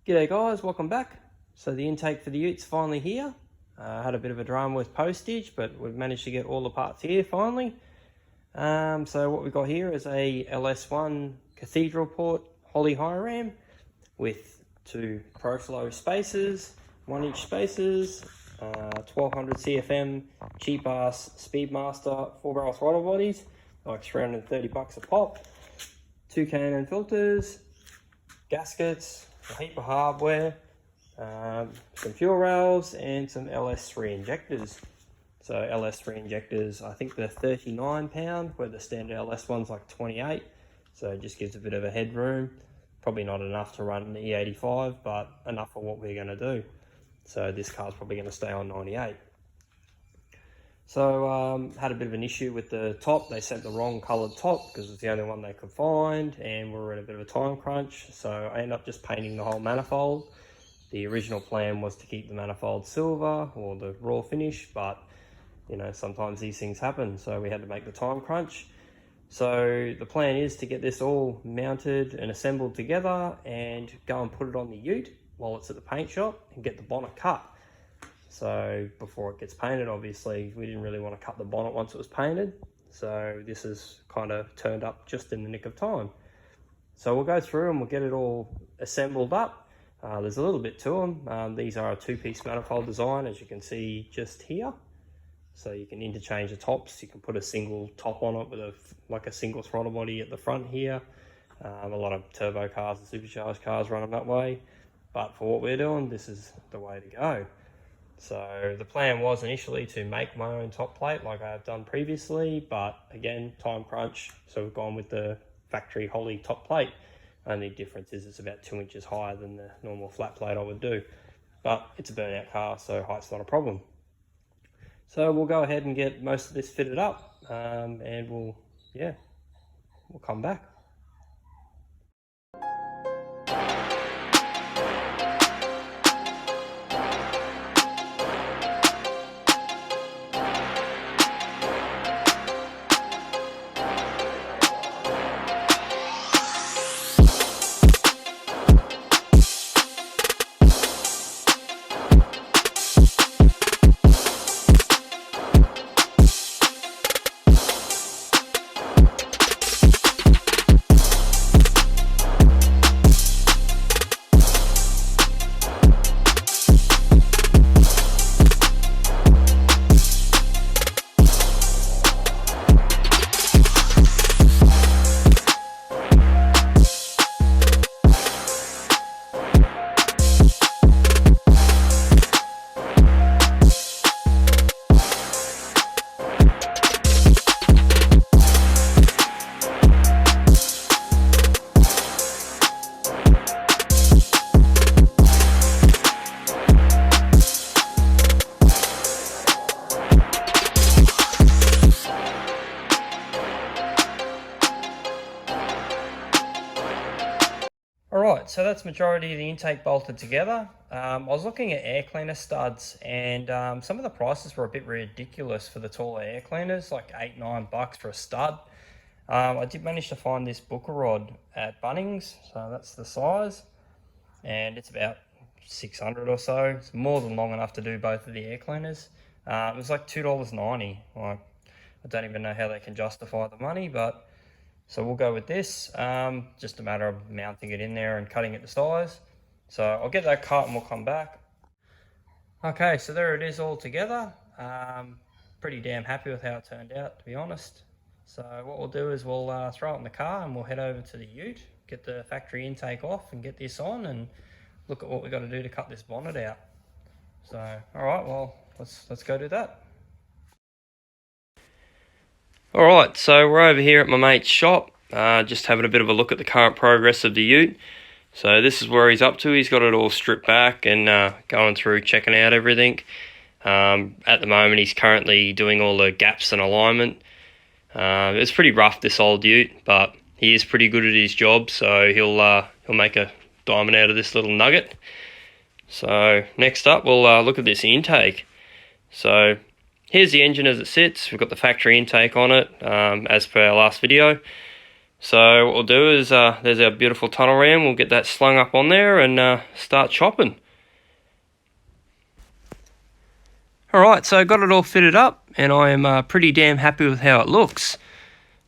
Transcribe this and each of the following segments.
G'day guys, welcome back. So the intake for the Ute's finally here. Had a bit of a drama with postage, but we've managed to get all the parts here finally. So what we've got here is a LS1 Cathedral port Holly high ram with two ProFlow spacers, 1-inch spacers, 1200 CFM cheap ass Speedmaster 4-barrel throttle bodies, like $330 a pop, two Canon filters, gaskets, a heap of hardware, some fuel rails and some LS3 injectors. So LS3 injectors, I think they're 39 pound, where the standard LS one's like 28. So it just gives a bit of a headroom. Probably not enough to run an E85, but enough for what we're going to do. So this car's probably going to stay on 98. So had a bit of an issue with the top. They sent the wrong coloured top because it's the only one they could find, and we were in a bit of a time crunch. So I ended up just painting the whole manifold. The original plan was to keep the manifold silver or the raw finish, but you know, sometimes these things happen. So we had to make the time crunch. So the plan is to get this all mounted and assembled together and go and put it on the Ute while it's at the paint shop and get the bonnet cut. So before it gets painted, obviously, we didn't really want to cut the bonnet once it was painted. So this is kind of turned up just in the nick of time. So we'll go through and we'll get it all assembled up. There's a little bit to them. These are a two-piece manifold design, as you can see just here. So you can interchange the tops. You can put a single top on it with a single throttle body at the front here. A lot of turbo cars and supercharged cars run them that way. But for what we're doing, this is the way to go. So the plan was initially to make my own top plate like I've done previously, but again, time crunch, so we've gone with the factory Holly top plate. Only difference is it's about 2 inches higher than the normal flat plate I would do. But it's a burnout car, so height's not a problem. So we'll go ahead and get most of this fitted up, and we'll come back. Alright, so that's majority of the intake bolted together. I was looking at air cleaner studs, and some of the prices were a bit ridiculous for the taller air cleaners, like $8-9 for a stud. I did manage to find this booker rod at Bunnings, so that's the size, and it's about 600 or so. It's more than long enough to do both of the air cleaners. It was like $2.90. Like, I don't even know how they can justify the money, but so we'll go with this, just a matter of mounting it in there and cutting it to size. So I'll get that cut and we'll come back. Okay, so there it is all together. Pretty damn happy with how it turned out, to be honest. So what we'll do is we'll throw it in the car and we'll head over to the Ute, get the factory intake off and get this on and look at what we've got to do to cut this bonnet out. So, all right, well, let's go do that. Alright, so we're over here at my mate's shop, just having a bit of a look at the current progress of the Ute. So this is where he's up to. He's got it all stripped back and going through checking out everything. At the moment he's currently doing all the gaps and alignment. It's pretty rough, this old Ute, but he is pretty good at his job, so he'll make a diamond out of this little nugget. So next up we'll look at this intake. So here's the engine as it sits. We've got the factory intake on it, as per our last video. So what we'll do is, there's our beautiful tunnel ram, we'll get that slung up on there and start chopping. Alright, so got it all fitted up, and I am pretty damn happy with how it looks.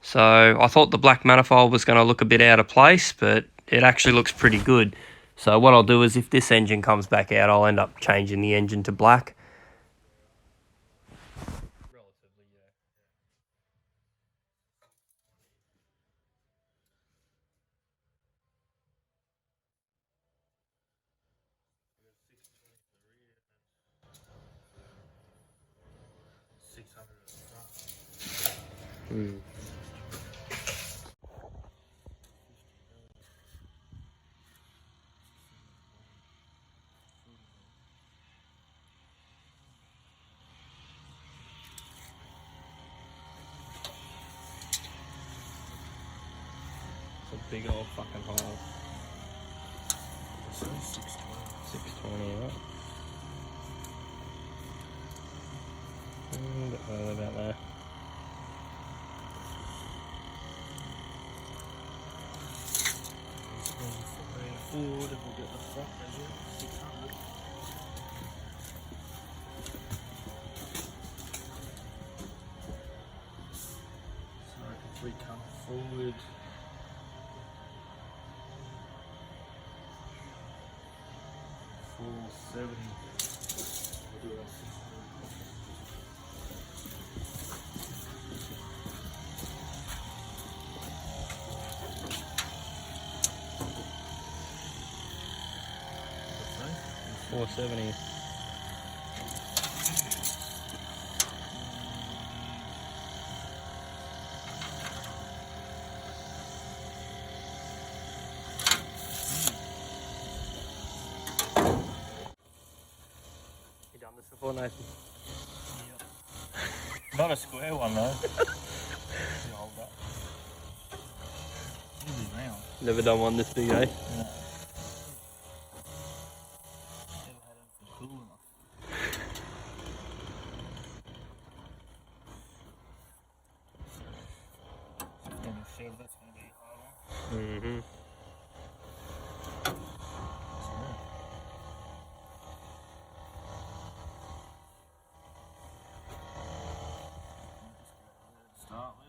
So I thought the black manifold was going to look a bit out of place, but it actually looks pretty good. So what I'll do is, if this engine comes back out, I'll end up changing the engine to black. It's a big old fucking hole. 620, right? A bit further about there. Forward and we'll get the front measure, 600. So if we come forward, $470. We'll do our 600. $470. You done this before, Nathan? Yeah. Not a square one though. Hold that. Easy round. Never done one this big, eh? No. Cool enough. That's going to be harder. Mm-hmm. Start with.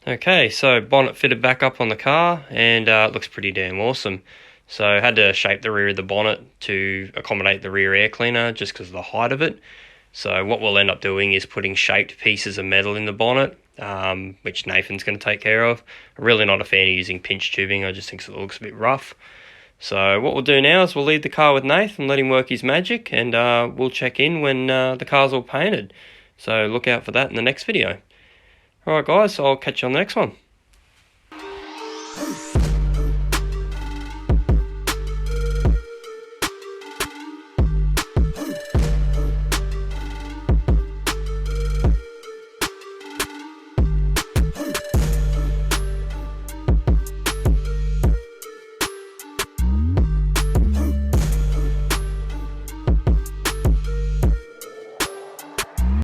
Okay, so bonnet fitted back up on the car, and it looks pretty damn awesome. So I had to shape the rear of the bonnet to accommodate the rear air cleaner just because of the height of it. So what we'll end up doing is putting shaped pieces of metal in the bonnet, which Nathan's going to take care of. I'm really not a fan of using pinch tubing, I just think it looks a bit rough. So what we'll do now is we'll leave the car with Nathan and let him work his magic, and we'll check in when the car's all painted. So look out for that in the next video. Alright guys, I'll catch you on the next one.